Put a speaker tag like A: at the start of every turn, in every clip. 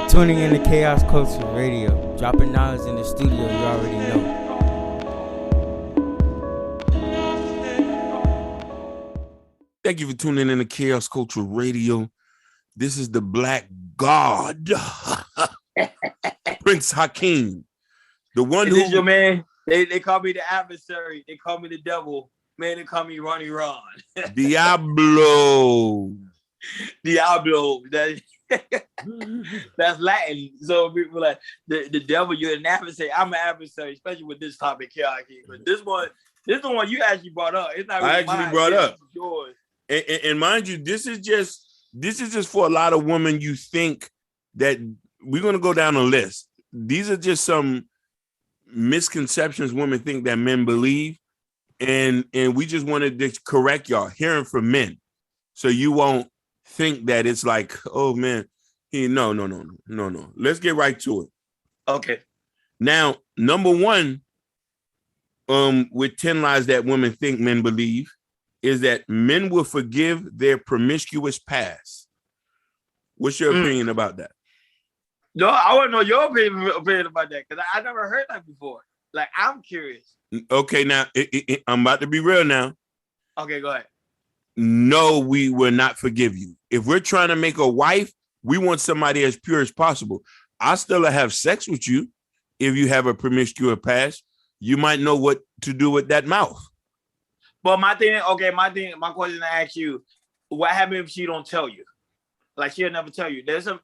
A: Tuning in to Chaos Culture Radio, dropping knowledge in the studio you already know.
B: Thank you for tuning in to Chaos Culture Radio. This is the Black God, Prince Hakeem, the one
C: This
B: who
C: is your man. They call me the adversary. They call me the devil. Man, they call me Ronnie Ron.
B: Diablo.
C: Diablo. That's Latin. So people like the devil, you're an adversary. I'm an adversary, especially with this topic here. But this is the one you actually brought up. It's not really
B: I actually
C: mine.
B: brought up.
C: Yours.
B: And mind you, this is just for a lot of women. You think that we're gonna go down a list. These are just some misconceptions women think that men believe, and we just wanted to correct y'all, hearing from men, so you won't think that it's like, oh man, no. Let's get right to it.
C: Okay.
B: Now, number one, with 10 lies that women think men believe, is that men will forgive their promiscuous past. What's your opinion about that?
C: No, I want to know your opinion about that, because I never heard that before. Like, I'm curious.
B: Okay, now I'm about to be real now.
C: Okay, go ahead.
B: No, we will not forgive you. If we're trying to make a wife, we want somebody as pure as possible. I still have sex with you. If you have a promiscuous past, you might know what to do with that mouth.
C: But my question to ask you, what happens if she don't tell you? Like, she'll never tell you. There's some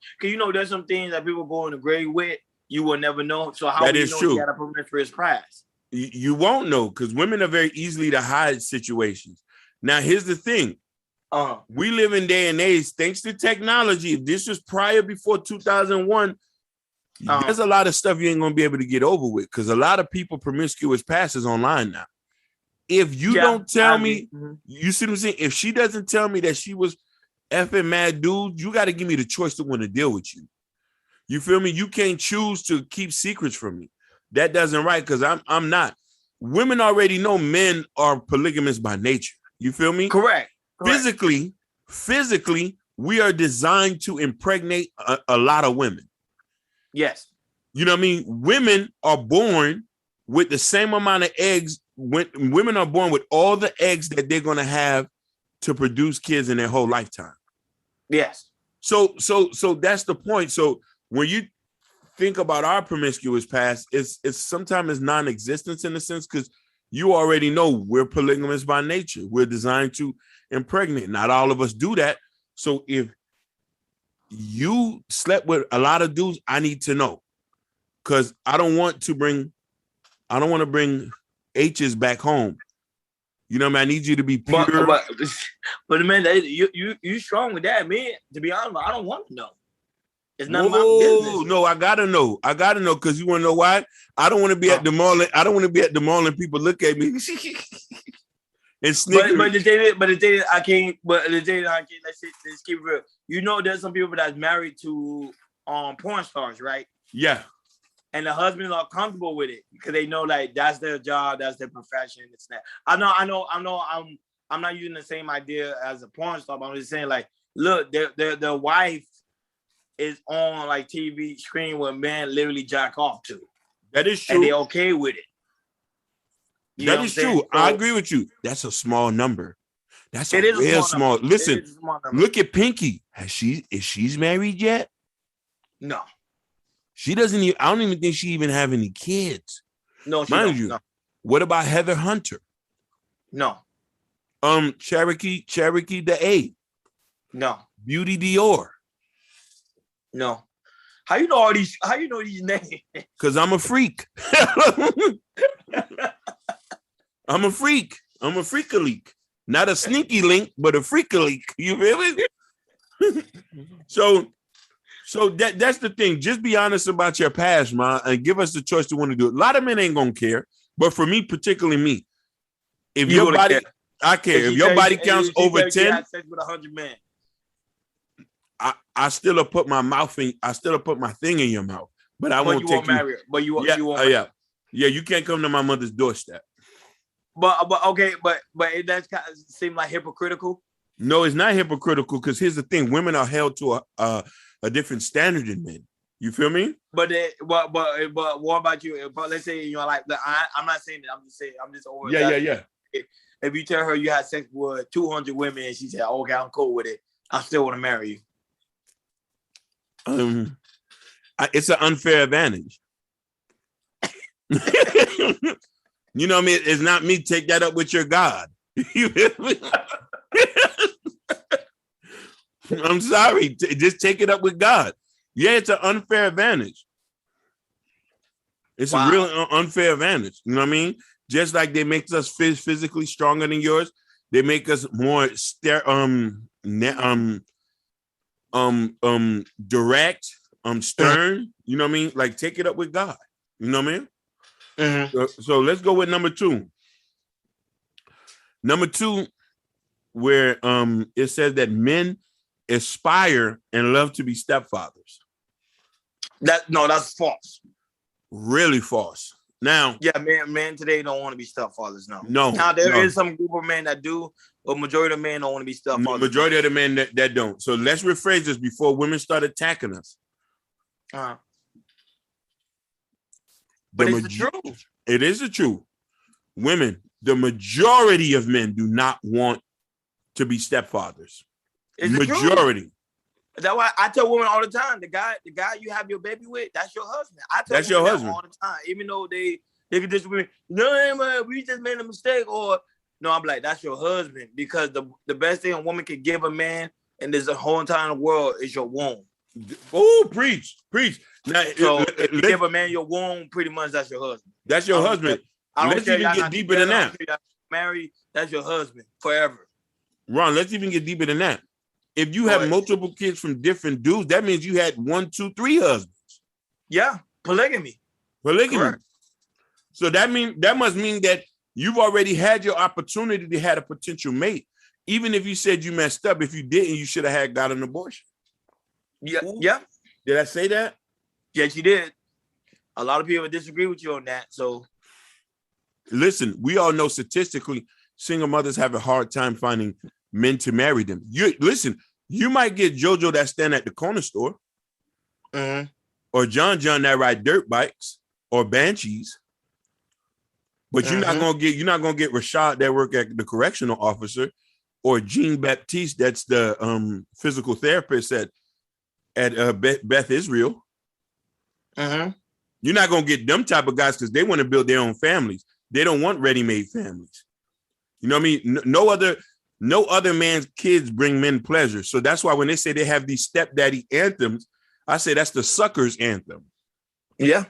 C: things that people go in the grave with, you will never know. So how do you know she got a promiscuous past?
B: You won't know, because women are very easily to hide situations. Now, here's the thing. We live in day and age, thanks to technology. If this was before 2001, there's a lot of stuff you ain't going to be able to get over with, because a lot of people promiscuous passes online now. If you don't tell me, you see what I'm saying? If she doesn't tell me that she was effing mad dude, you got to give me the choice to want to deal with you. You feel me? You can't choose to keep secrets from me. That doesn't right, because I'm not. Women already know men are polygamous by nature. You feel me?
C: Correct.
B: Physically, we are designed to impregnate a lot of women.
C: Yes.
B: You know what I mean? Women are born with the same amount of eggs. Women are born with all the eggs that they're going to have to produce kids in their whole lifetime.
C: Yes.
B: So that's the point. So when you think about our promiscuous past, it's sometimes non-existent in a sense, because you already know we're polygamous by nature. We're designed to impregnate. Not all of us do that. So if you slept with a lot of dudes, I need to know, because I don't want to bring H's back home. You know what I mean? I need you to be pure.
C: But man, you strong with that, man. To be honest, I don't want to know. It's none of my business.
B: No, I gotta know. Because you want to know why? I don't want to be at the mall. I don't want to be at the mall and people look at me and snicker.
C: But the thing is, I can't. Let's keep it real. You know, there's some people that's married to porn stars, right?
B: Yeah.
C: And the husbands are comfortable with it because they know, like, that's their job, that's their profession. It's that. I know. I'm not using the same idea as a porn star, but I'm just saying, like, look, their wife is on like TV screen where men literally jack off to.
B: That is true.
C: And they're okay with it.
B: That is true. So, I agree with you. That's a small number. That's a real small. Listen, look at Pinky. Is she's married yet?
C: No.
B: She doesn't even, I don't even think she even have any kids.
C: No, she
B: mind
C: don't,
B: you.
C: No.
B: What about Heather Hunter?
C: No.
B: Cherokee the A.
C: No.
B: Beauty Dior.
C: No. How you know these names?
B: Because I'm a freak. I'm a freak. I'm a freak-a-leak. Not a sneaky link, but a freak-a-leak. You feel me? So that's the thing. Just be honest about your past, man, and give us the choice to want to do it. A lot of men ain't gonna care, but for me, particularly me, if your body, I care. If your body counts over 10,
C: had sex with 100 men.
B: I still have put my mouth in. I still have put my thing in your mouth, but I won't take you.
C: Marry her. But you won't.
B: Yeah. You can't come to my mother's doorstep.
C: But it does kind of seem like hypocritical.
B: No, it's not hypocritical, because here's the thing: women are held to a different standard than men. You feel me?
C: But what about you? But let's say like I'm not saying that. I'm just saying I'm just over.
B: Yeah.
C: If you tell her you had sex with 200 women and she said, "Okay, I'm cool with it," I still want to marry
B: you. It's an unfair advantage. You know what I mean? It's not me. Take that up with your God. I'm sorry. Just take it up with God. Yeah, it's an unfair advantage. It's a real unfair advantage. You know what I mean? Just like they make us physically stronger than yours, they make us more direct, stern. You know what I mean? Like take it up with God. You know what I mean? Mm-hmm. So let's go with number 2. Number 2, where it says that men aspire and love to be stepfathers.
C: That's false.
B: Really false. Now,
C: yeah, men today don't want to be stepfathers.
B: No.
C: Now there is some group of men that do, but majority of men don't want to be stepfathers.
B: Majority of the men that don't. So let's rephrase this before women start attacking us.
C: But it's the truth.
B: It is the truth. Women, the majority of men do not want to be stepfathers.
C: It's
B: majority.
C: That's why I tell women all the time, the guy you have your baby with, that's your husband. I tell
B: that's your husband
C: all the time, even though they can disagree. No, man, we just made a mistake, or no, I'm like, that's your husband, because the best thing a woman can give a man in this whole entire world is your womb.
B: Oh, preach. Now,
C: so if you give a man your womb, pretty much that's your husband.
B: That's your husband. Let's even get deeper than that.
C: Married, that's your husband forever.
B: Ron, let's even get deeper than that. If you have multiple kids from different dudes, that means you had 1, 2, 3 husbands.
C: Yeah, polygamy.
B: Correct. So that must mean that you've already had your opportunity to have a potential mate. Even if you said you messed up, if you didn't, you should have got an abortion.
C: Yeah. Yeah.
B: Did I say that?
C: Yes, you did. A lot of people disagree with you on that. So
B: listen, we all know statistically single mothers have a hard time finding men to marry them. You might get JoJo that stand at the corner store, or John that ride dirt bikes or banshees, but you're not gonna get Rashad that work at the correctional officer, or Jean Baptiste that's the physical therapist at Beth Israel. You're not gonna get them type of guys because they want to build their own families. They don't want ready-made families. You know what I mean? No other man's kids bring men pleasure. So that's why when they say they have these stepdaddy anthems, I say that's the sucker's anthem. Yeah.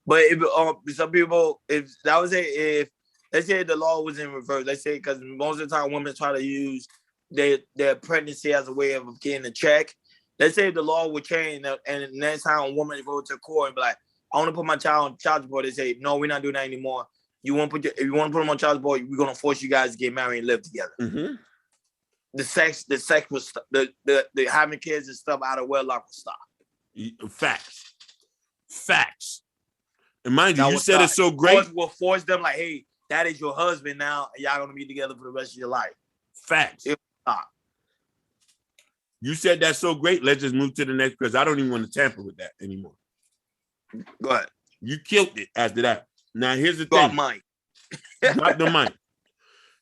C: But some people, if let's say the law was in reverse, let's say, because most of the time women try to use their pregnancy as a way of getting a check. Let's say the law would change, and next time a woman go to court and be like, I want to put my child on child support, they say, no, we're not doing that anymore. If you want to put them on child support, we're gonna force you guys to get married and live together. The sex was the having kids and stuff out of wedlock will stop. Facts. And mind you, you said it so great. We'll force them like, hey, that is your husband now, and y'all gonna be together for the rest of your life.
B: Facts. It will stop. You said that so great. Let's just move to the next, because I don't even want to tamper with that anymore.
C: Go ahead.
B: You killed it after that. Now, here's the thing. Drop the mic.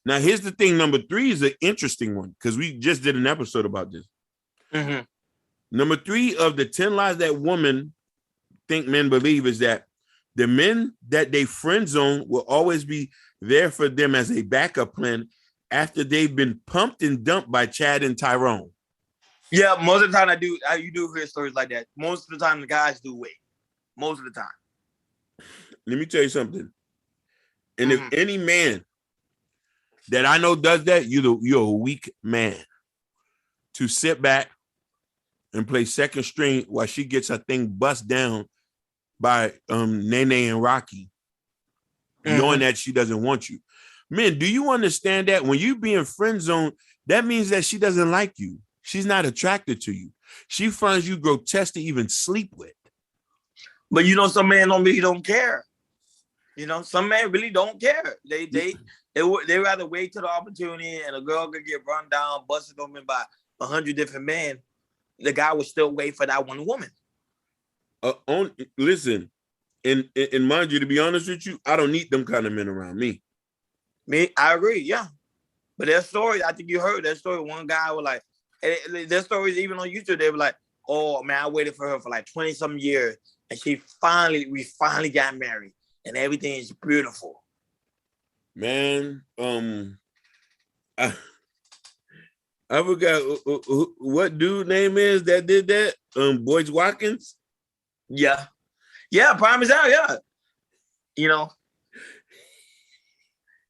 B: Now, here's the thing. Number 3 is an interesting one, because we just did an episode about this. Number 3 of the 10 lies that women think men believe is that the men that they friend zone will always be there for them as a backup plan after they've been pumped and dumped by Chad and Tyrone.
C: Yeah, most of the time you do hear stories like that. Most of the time the guys do wait. Most of the time.
B: Let me tell you something. And if any man that I know does that, you're a weak man. To sit back and play second string while she gets her thing bust down by Nene and Rocky, knowing that she doesn't want you. Men, do you understand that when you be in friend zone, that means that she doesn't like you. She's not attracted to you. She finds you grotesque to even sleep with.
C: But some men don't care. Some men really don't care. They rather wait till the opportunity and a girl could get run down, busted open by 100 different men. The guy would still wait for that one woman.
B: Listen, and mind you, to be honest with you, I don't need them kind of men around me.
C: I agree, yeah. But their story, I think you heard that story. One guy was like, their stories even on YouTube, they were like, oh man, I waited for her for like 20-some years, and we finally got married, and everything is beautiful.
B: Man, I forgot what dude name is that did that. Boyce Watkins.
C: Yeah, Prime is out. Yeah, you know.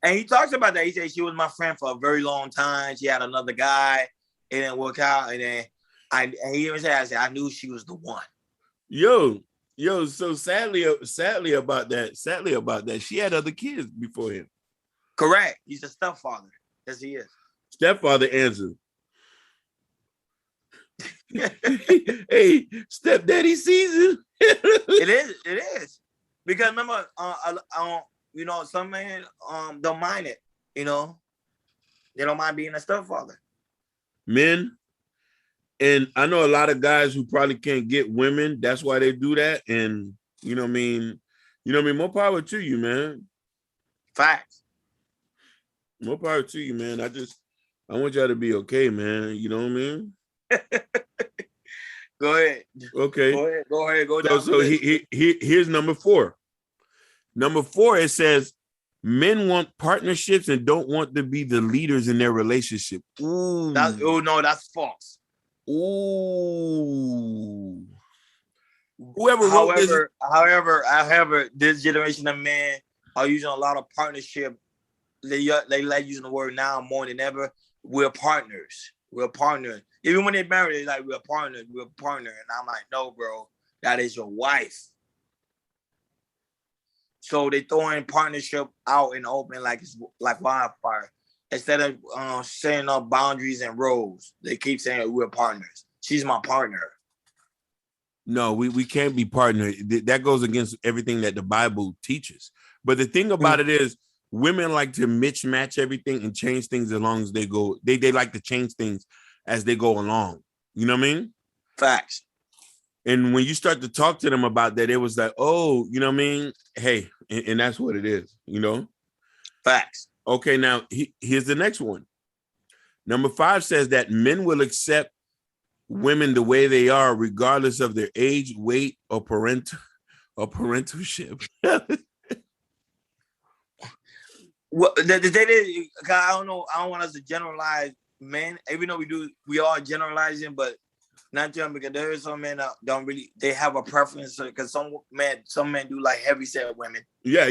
C: And he talks about that. He said she was my friend for a very long time. She had another guy. It didn't work out. And then he even said, I knew she was the one.
B: Yo. So sadly about that, she had other kids before him.
C: Correct. He's a stepfather. Yes, he is.
B: Stepfather answered. Hey, stepdaddy season.
C: It is. Because remember, you know, some men don't mind it, you know. They don't mind being a stepfather.
B: Men, and I know a lot of guys who probably can't get women. That's why they do that. And you know what I mean? More power to you, man.
C: Facts.
B: More power to you, man. I want y'all to be okay, man. You know what I mean?
C: Go ahead.
B: Okay.
C: Go ahead. Go down.
B: So here's number 4. Number 4, it says, men want partnerships and don't want to be the leaders in their relationship. Ooh.
C: That's false.
B: Ooh.
C: However, this generation of men are using a lot of partnership. They like using the word now more than ever. We're partners. Even when they're married, they're like, we're partners. And I'm like, no, bro, that is your wife. So they throwing partnership out in the open like it's like wildfire. Instead of setting up boundaries and roles, they keep saying we're partners. She's my partner.
B: No, we can't be partners. That goes against everything that the Bible teaches. But the thing about it is, women like to mismatch everything and change things as long as they go. They like to change things as they go along. You know what I mean?
C: Facts.
B: And when you start to talk to them about that, it was like, oh, you know what I mean? Hey, and that's what it is, you know?
C: Facts.
B: Okay, now here's the next one. Number 5 says that men will accept women the way they are, regardless of their age, weight, or parentalship.
C: Well, the thing is, I don't know. I don't want us to generalize men, even though we are generalizing, but not them, because there is some men that don't really. They have a preference because some men do like heavy set women.
B: Yeah.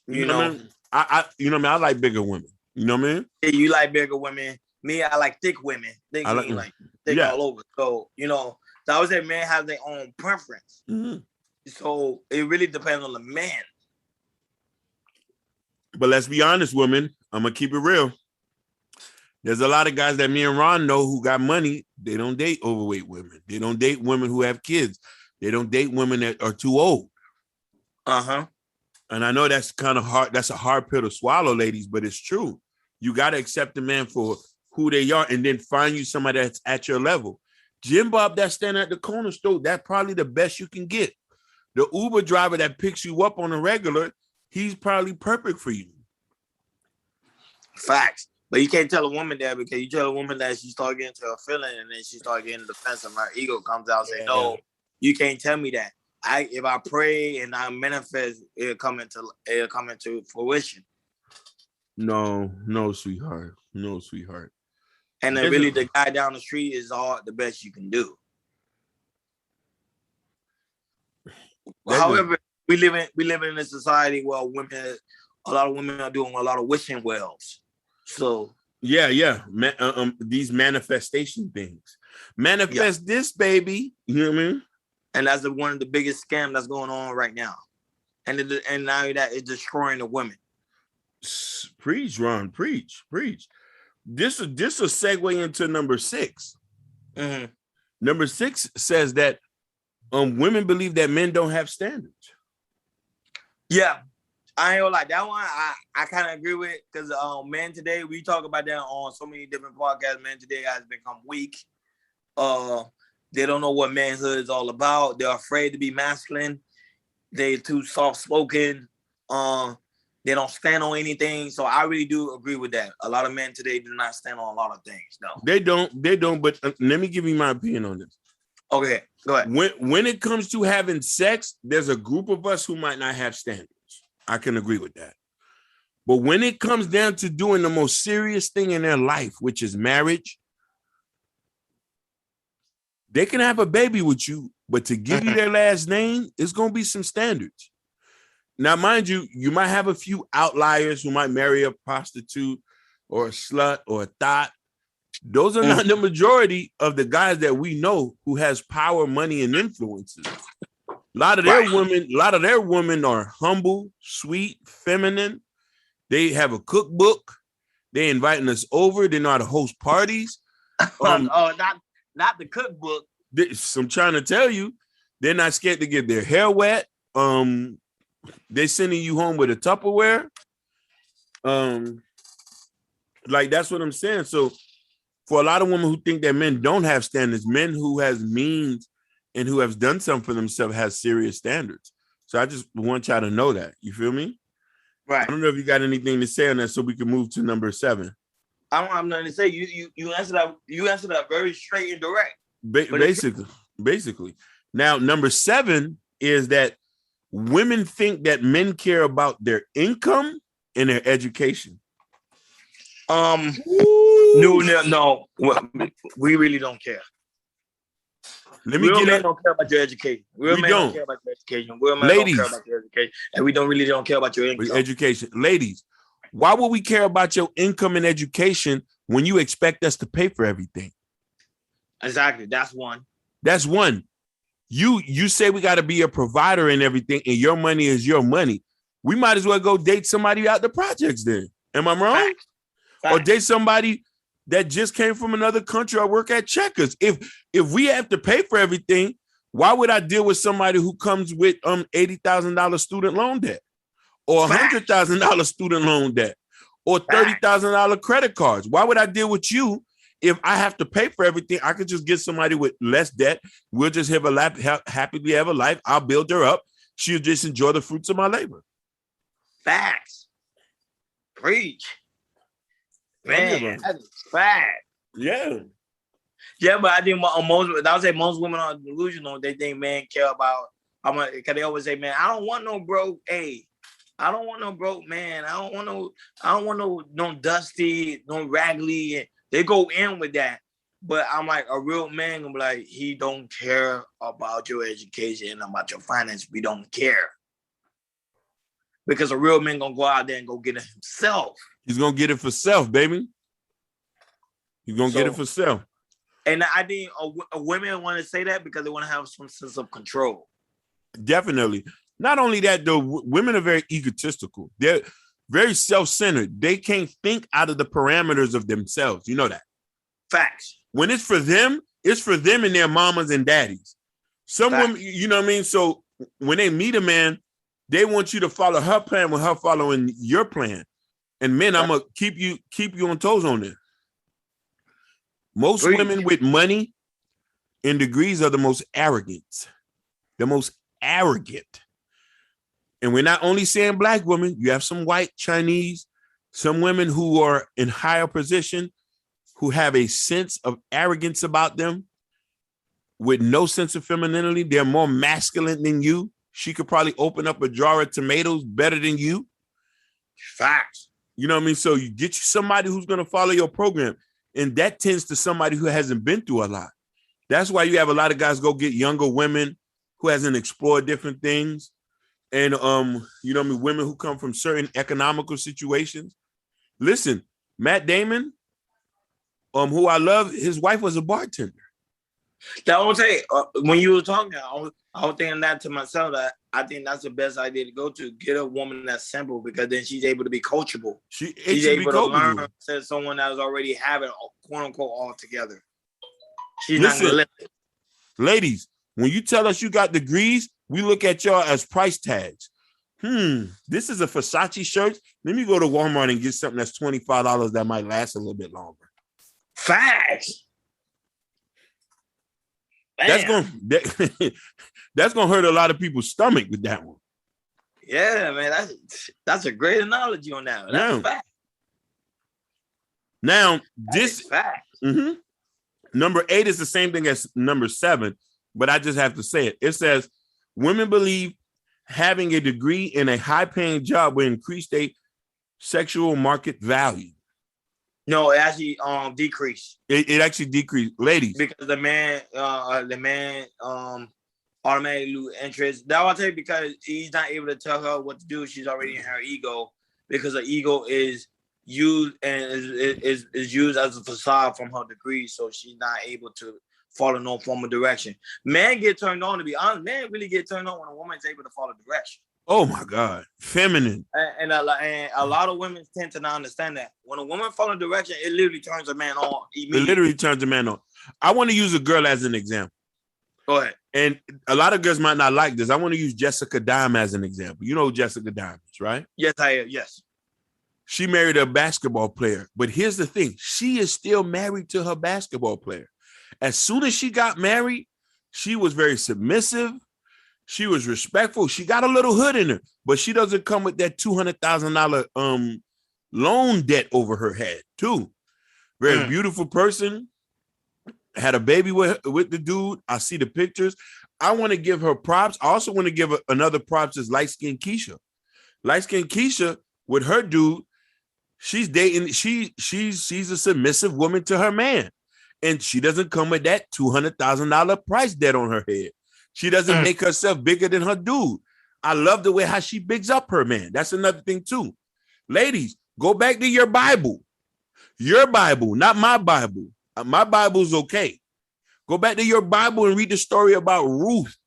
C: You know,
B: what I mean? I like bigger women. You know what I mean?
C: Yeah, you like bigger women. Me, I like thick women. Thick all over. So so I would say men have their own preference.
B: Mm-hmm.
C: So it really depends on the man.
B: But let's be honest, women. I'm gonna keep it real. There's a lot of guys that me and Ron know who got money. They don't date overweight women. They don't date women who have kids. They don't date women that are too old.
C: Uh-huh.
B: And I know that's kind of hard. That's a hard pill to swallow, ladies, but it's true. You got to accept the man for who they are and then find you somebody that's at your level. Jim Bob that's standing at the corner store, that's probably the best you can get. The Uber driver that picks you up on a regular, he's probably perfect for you.
C: Facts. But you can't tell a woman that, because you tell a woman that she start getting to her feeling and then she start getting defensive and her ego comes out and say, no, you can't tell me that. If I pray and I manifest, it'll come into fruition.
B: No, sweetheart. No, sweetheart.
C: And then really the guy down the street is all the best you can do. However, we live in a society where a lot of women are doing a lot of wishing wells. So
B: yeah. These manifestation things. Manifest this, baby. You know what I mean?
C: And that's one of the biggest scams that's going on right now. And now that it's destroying the women.
B: Preach, Ron. Preach. This will segue into number 6.
C: Mm-hmm.
B: Number 6 says that women believe that men don't have standards.
C: Yeah. I ain't gonna lie, that one I kind of agree with, because men today, we talk about that on so many different podcasts. Men today has become weak. They don't know what manhood is all about. They're afraid to be masculine. They're too soft-spoken. They don't stand on anything. So I really do agree with that. A lot of men today do not stand on a lot of things. No,
B: they don't. But let me give you my opinion on this.
C: Okay, go ahead.
B: When it comes to having sex, there's a group of us who might not have standards. I can agree with that. But when it comes down to doing the most serious thing in their life, which is marriage, they can have a baby with you, but to give you their last name, it's going to be some standards. Now, mind you, you might have a few outliers who might marry a prostitute or a slut or a thot. Those are not the majority of the guys that we know who has power, money, and influences. A lot of their women are humble, sweet, feminine. They have a cookbook. They inviting us over. They know how to host parties.
C: Not the cookbook.
B: I'm trying to tell you, they're not scared to get their hair wet. They're sending you home with a Tupperware. Like that's what I'm saying. So for a lot of women who think that men don't have standards, men who has means and who have done something for themselves has serious standards. So I just want y'all to know that. You feel me?
C: Right.
B: I don't know if you got anything to say on that, so we can move to number 7.
C: I don't have nothing to say. You answered that. You answered that very straight and direct.
B: Basically. Now, number 7 is that women think that men care about their income and their education.
C: No. We really don't care.
B: Real men
C: don't care about your education. Real men don't care about your education. Real men
B: Ladies,
C: don't care about your education. And we really don't care about your income.
B: Education. Ladies, why would we care about your income and education when you expect us to pay for everything?
C: Exactly. That's one.
B: You say we got to be a provider and everything, and your money is your money. We might as well go date somebody out the projects then. Am I wrong?
C: Facts.
B: Or date somebody that just came from another country or work at Checkers. If we have to pay for everything, why would I deal with somebody who comes with $80,000 student loan debt or $100,000 student loan debt or $30,000 credit cards? Why would I deal with you if I have to pay for everything? I could just get somebody with less debt. We'll just happily have a life. I'll build her up. She'll just enjoy the fruits of my labor.
C: Facts. Preach. Man, that's fact.
B: Yeah.
C: Yeah, but I think most women are delusional. They think men care about because they always say, man, I don't want no broke. Hey, I don't want no broke man. I don't want no dusty, no raggedy. And they go in with that. But I'm like, a real man gonna be like, he don't care about your education and about your finance. We don't care. Because a real man gonna go out there and go get it himself.
B: He's gonna get it for self, baby. He's gonna get it for self.
C: And I think women want to say that because they want to have some sense of control.
B: Definitely. Not only that, though, women are very egotistical. They're very self-centered. They can't think out of the parameters of themselves. You know that.
C: Facts.
B: When it's for them and their mamas and daddies. Some women, you know what I mean? So when they meet a man, they want you to follow her plan with her following your plan. And men, I'm gonna keep you on toes on this. Most women with money and degrees are the most arrogant. The most arrogant. And we're not only saying black women, you have some white, Chinese, some women who are in higher position, who have a sense of arrogance about them with no sense of femininity. They're more masculine than you. She could probably open up a jar of tomatoes better than you.
C: Facts.
B: You know what I mean? So you get you somebody who's going to follow your program. And that tends to somebody who hasn't been through a lot. That's why you have a lot of guys go get younger women who hasn't explored different things. And, you know what I mean? Women who come from certain economical situations. Listen, Matt Damon, who I love, his wife was a bartender.
C: That will say, when you were talking, I was thinking that to myself, that I think that's the best idea to go to. Get a woman that's simple, because then she's able to be coachable. She's able to learn to someone that is already having quote unquote all together. She's not gonna let it.
B: Ladies, when you tell us you got degrees, we look at y'all as price tags. This is a Versace shirt. Let me go to Walmart and get something that's $25 that might last a little bit longer.
C: Facts.
B: That's gonna hurt a lot of people's stomach with that one.
C: Yeah, man, that's a great analogy on that. That's a fact.
B: Now, this fact. Number 8 is the same thing as number 7, but I just have to say it. It says women believe having a degree in a high-paying job will increase their sexual market value.
C: No, it actually decreased.
B: It actually decreased, ladies,
C: because the man automatically lose interest. That I'll tell you because he's not able to tell her what to do. She's already in her ego because her ego is used and is used as a facade from her degree, so she's not able to follow no form of direction. Men get turned on, to be honest. Men really get turned on when a woman's able to follow direction.
B: Oh my God, feminine.
C: And a lot of women tend to not understand that. When a woman follows direction, it literally turns a man on immediately. It literally turns a man on.
B: I want to use a girl as an example.
C: Go ahead.
B: And a lot of girls might not like this. I want to use Jessica Dime as an example. You know who Jessica Dime is, right?
C: Yes, I am. Yes.
B: She married a basketball player. But here's the thing. She is still married to her basketball player. As soon as she got married, she was very submissive. She was respectful. She got a little hood in her, but she doesn't come with that $200,000 loan debt over her head, too. Very beautiful person. Had a baby with the dude. I see the pictures. I want to give her props. I also want to give her another props is light-skinned Keisha. Light-skinned Keisha with her dude, she's dating. She's a submissive woman to her man, and she doesn't come with that $200,000 price debt on her head. She doesn't make herself bigger than her dude. I love the way how she bigs up her man. That's another thing too. Ladies, go back to your Bible. Your Bible, not my Bible. My Bible's okay. Go back to your Bible and read the story about Ruth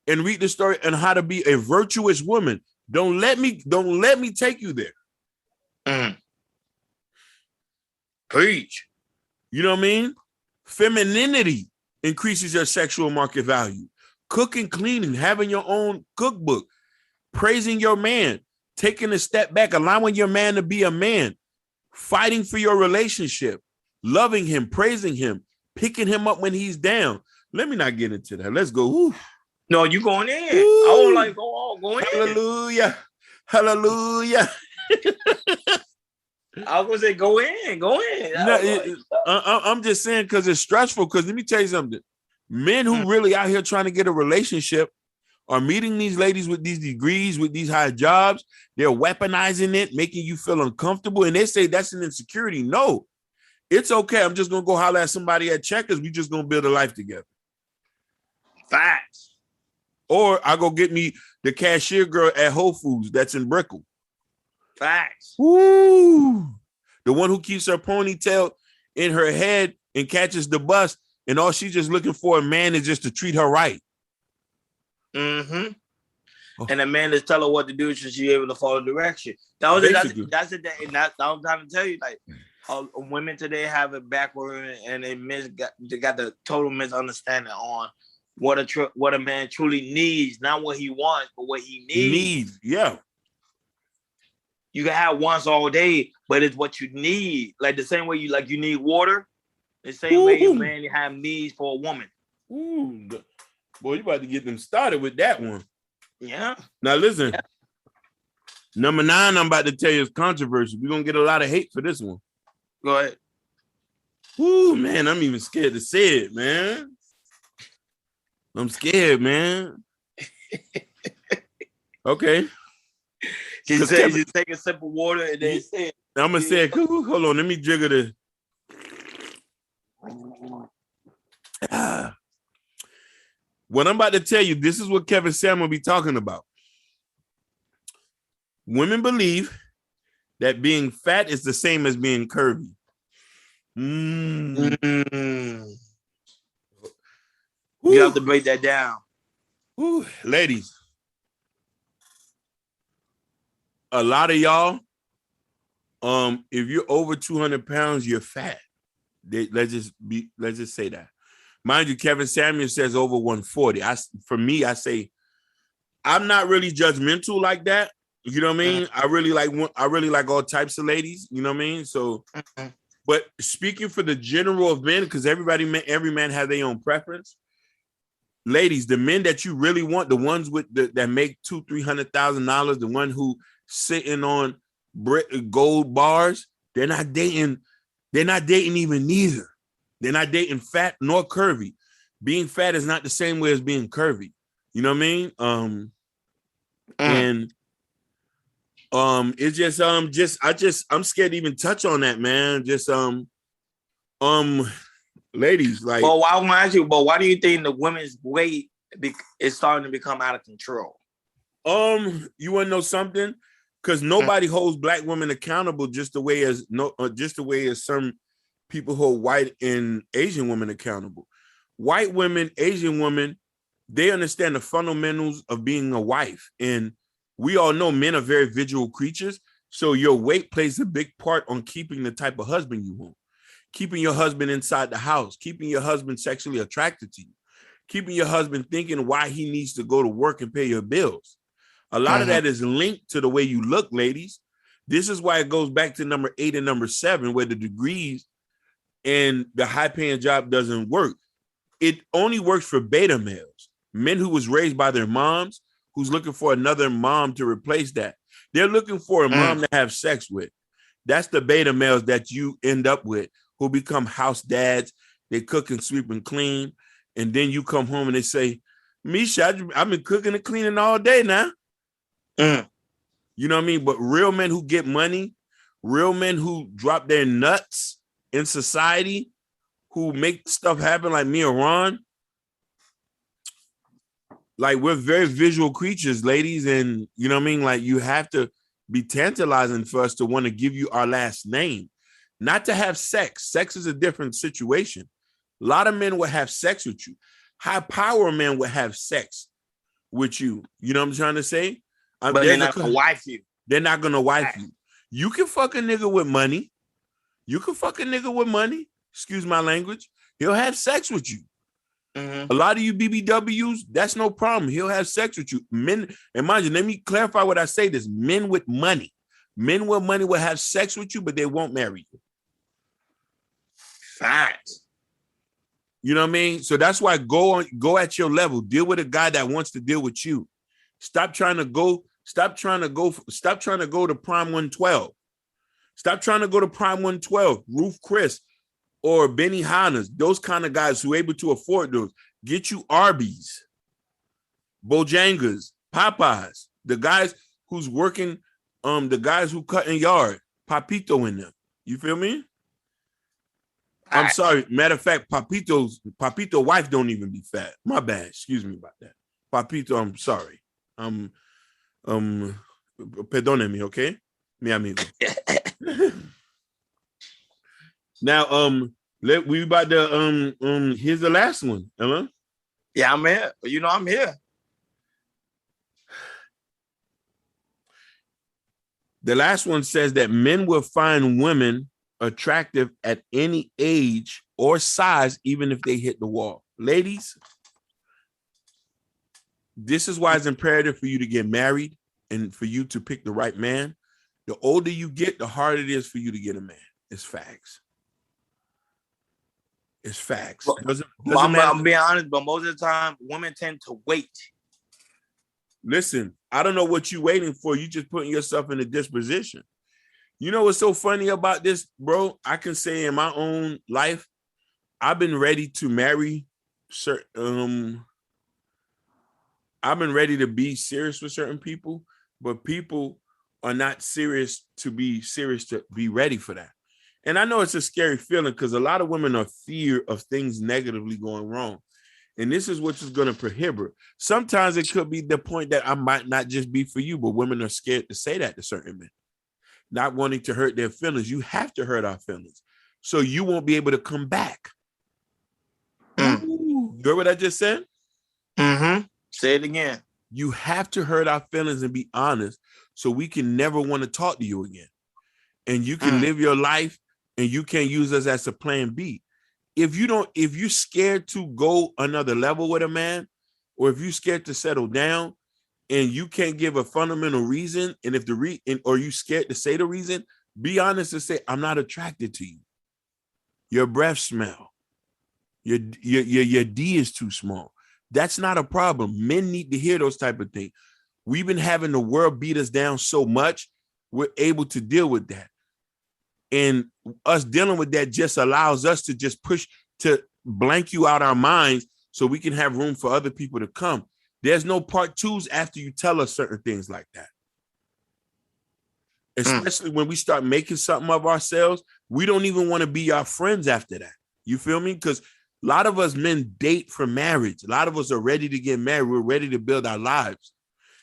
B: and read the story on how to be a virtuous woman. Don't let me take you there.
C: Preach.
B: You know what I mean? Femininity increases your sexual market value. Cooking, cleaning, having your own cookbook, praising your man, taking a step back, allowing your man to be a man, fighting for your relationship, loving him, praising him, picking him up when he's down. Let me not get into that. Let's go. Ooh.
C: No, you going in. Ooh. I was like, go in.
B: Hallelujah. Hallelujah.
C: I was going to say, go in.
B: No, I'm just saying because it's stressful. Because let me tell you something. Men who really out here trying to get a relationship are meeting these ladies with these degrees, with these high jobs. They're weaponizing it, making you feel uncomfortable. And they say that's an insecurity. No, it's okay. I'm just going to go holler at somebody at Checkers. We just going to build a life together.
C: Facts.
B: Or I go get me the cashier girl at Whole Foods that's in Brickell.
C: Facts.
B: Woo! The one who keeps her ponytail in her head and catches the bus. And all she's just looking for a man is just to treat her right.
C: Mm-hmm. Oh. And a man is tell her what to do so she's able to follow direction. That's it. And that's what I'm trying to tell you. Like, women today have it backward and they got the total misunderstanding on what a man truly needs, not what he wants, but what he needs.
B: Yeah.
C: You can have wants all day, but it's what you need. Like the same way you need water. The same way a man have needs for a woman.
B: Ooh, boy, you about to get them started with that one.
C: Yeah.
B: Now listen, number 9, I'm about to tell you is controversial. We're gonna get a lot of hate for this one.
C: Go ahead.
B: Ooh, man, I'm even scared to say it, man. I'm scared, man. Okay.
C: Just take a sip of water and then say it.
B: I'm gonna say it. Hold on, let me jiggle this. What I'm about to tell you, this is what Kevin Samuel be talking about. Women believe that being fat is the same as being curvy.
C: You have to break that down.
B: Ooh, ladies, a lot of y'all, if you're over 200 pounds, you're fat. Let's just say that. Mind you, Kevin Samuel says over 140. For me, I say I'm not really judgmental like that. You know what I mean? I really like all types of ladies. You know what I mean? So, but speaking for the general of men, because every man has their own preference. ladies, the men that you really want, the ones with that make $200,000-$300,000, the one who sitting on gold bars, they're not dating. They're not dating even neither. They're not dating fat nor curvy. Being fat is not the same way as being curvy. You know what I mean? And it's just I'm scared to even touch on that, man. Just ladies, like.
C: But I want to ask you, but why do you think the women's weight is starting to become out of control?
B: You want to know something? Because nobody holds black women accountable just the way as some people hold white and Asian women accountable. White women, Asian women, they understand the fundamentals of being a wife. And we all know men are very visual creatures. So your weight plays a big part on keeping the type of husband you want, keeping your husband inside the house, keeping your husband sexually attracted to you, keeping your husband thinking why he needs to go to work and pay your bills. A lot of that is linked to the way you look, ladies. This is why it goes back to number 8 and number 7, where the degrees and the high-paying job doesn't work. It only works for beta males, men who was raised by their moms, who's looking for another mom to replace that. They're looking for a mom to have sex with. That's the beta males that you end up with, who become house dads. They cook and sweep and clean. And then you come home and they say, Misha, I've been cooking and cleaning all day now. You know what I mean? But real men who get money, real men who drop their nuts in society, who make stuff happen like me and Ron, like we're very visual creatures, ladies. And you know what I mean? Like you have to be tantalizing for us to want to give you our last name, not to have sex. Sex is a different situation. A lot of men will have sex with you. High power men will have sex with you. You know what I'm trying to say?
C: But they're not going to wife you.
B: They're not going to wife you. You can fuck a nigga with money. You can fuck a nigga with money. Excuse my language. He'll have sex with you. A lot of you BBWs, that's no problem. He'll have sex with you. Men, and mind you, let me clarify what I say this. Men with money. Men with money will have sex with you, but they won't marry you.
C: Fact.
B: You know what I mean? So that's why go at your level. Deal with a guy that wants to deal with you. Stop trying to go to Prime 112. Stop trying to go to Prime 112, Ruth Chris, or Benny Hanna's, those kind of guys who are able to afford those. Get you Arby's, Bojangles, Popeyes, the guys who's working, the guys who cutting yard, Papito in them. You feel me? I'm sorry. Matter of fact, Papito wife don't even be fat. My bad. Excuse me about that. Papito, I'm sorry. Perdóneme, okay? Mi amigo. Now, we about to here's the last one. Hello?
C: Yeah, I'm here. You know, I'm here.
B: The last one says that men will find women attractive at any age or size, even if they hit the wall. Ladies, this is why it's imperative for you to get married and for you to pick the right man. The older you get, the harder it is for you to get a man. It's facts. It's facts.
C: I'm being honest, but most of the time, women tend to wait.
B: Listen, I don't know what you're waiting for. You just putting yourself in a disposition. You know what's so funny about this, bro? I can say in my own life, I've been ready to marry certain. I've been ready to be serious with certain people, but people are not serious to be ready for that. And I know it's a scary feeling because a lot of women are fear of things negatively going wrong. And this is what is going to prohibit. Sometimes it could be the point that I might not just be for you, but women are scared to say that to certain men, not wanting to hurt their feelings. You have to hurt our feelings so you won't be able to come back. You heard what I just said?
C: Say it again.
B: You have to hurt our feelings and be honest so we can never want to talk to you again. And you can live your life and you can't use us as a plan B. If you're scared to go another level with a man, or if you're scared to settle down and you can't give a fundamental reason, and if or you scared to say the reason, be honest and say, I'm not attracted to you. Your breath smell. Your D is too small. That's not a problem. Men need to hear those type of things. We've been having the world beat us down so much, we're able to deal with that. And us dealing with that just allows us to just push to blank you out our minds so we can have room for other people to come. There's no part twos after you tell us certain things like that. Especially when we start making something of ourselves, we don't even want to be our friends after that. You feel me? Because a lot of us men date for marriage. A lot of us are ready to get married. We're ready to build our lives.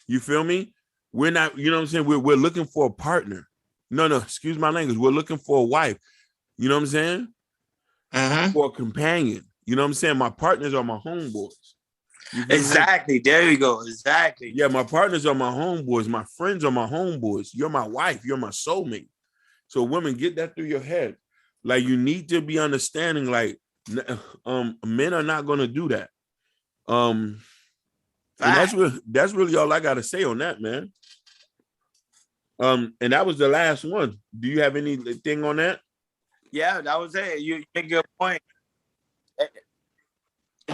B: You feel me? We're not, you know what I'm saying? We're looking for a partner. No, excuse my language. We're looking for a wife. You know what I'm saying? For a companion. You know what I'm saying? My partners are my homeboys.
C: Exactly. There you go. Exactly.
B: Yeah, my partners are my homeboys. My friends are my homeboys. You're my wife. You're my soulmate. So women, get that through your head. Like, you need to be understanding, like, men are not going to do that. And that's really all I got to say on that, man. And that was the last one. Do you have anything on that?
C: Yeah, that was it. You make your point.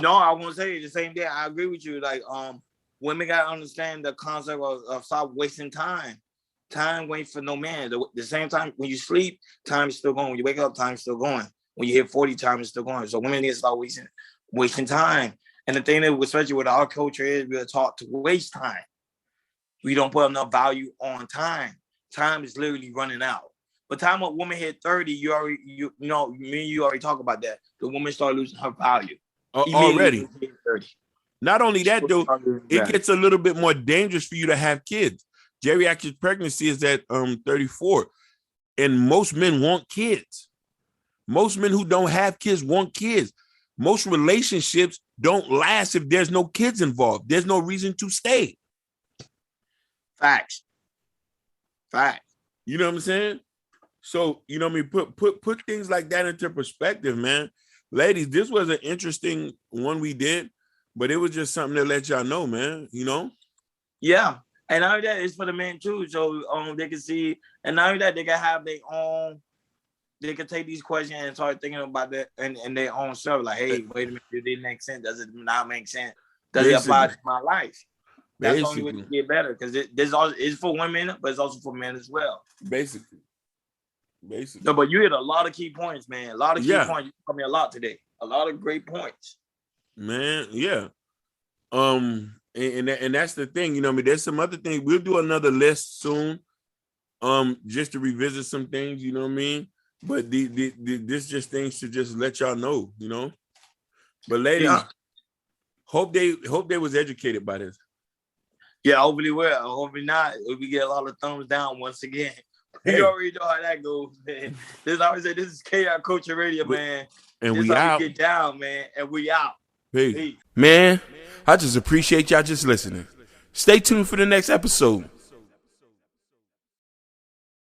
C: No, I won't say the same thing. I agree with you. Like, women gotta understand the concept of stop wasting time. Time waits for no man. The same time when you sleep, time is still going. When you wake up, time is still going. When you hit 40, time is still going. So women need to stop wasting time. And the thing that, especially with our culture, is we're taught to waste time. We don't put enough value on time. Time is literally running out. By the time a woman hit 30, you already talk about that. The woman start losing her value.
B: Already. Not only that, though, it gets a little bit more dangerous for you to have kids. Geriatric pregnancy is at 34. And most men want kids. Most men who don't have kids want kids. Most relationships don't last if there's no kids involved. There's no reason to stay.
C: Facts.
B: You know what I'm saying? So, you know what I mean? Put things like that into perspective, man. Ladies, this was an interesting one we did, but it was just something to let y'all know, man, you know?
C: Yeah. And now that it's for the men too. So they can see, and now that they can have their own, they can take these questions and start thinking about that and their own self. Like, hey, wait a minute, did it make sense? Does it not make sense? Does it apply to my life? That's the only way to get better, because it's for women, but it's also for men as well. Basically. No, but you hit a lot of key points, man. A lot of key points. You told me a lot today. A lot of great points.
B: Man, yeah. And that's the thing, you know what I mean? There's some other things. We'll do another list soon. Just to revisit some things, you know what I mean? But this just things to just let y'all know, you know. But ladies, hope they was educated by this.
C: Yeah, hopefully will. Hopefully not. We get a lot of thumbs down once again. You already know how that goes, man. This is KR Culture Radio, man.
B: And
C: this
B: we out.
C: We get down, man. And we out.
B: Peace. Man, I just appreciate y'all just listening. Stay tuned for the next episode.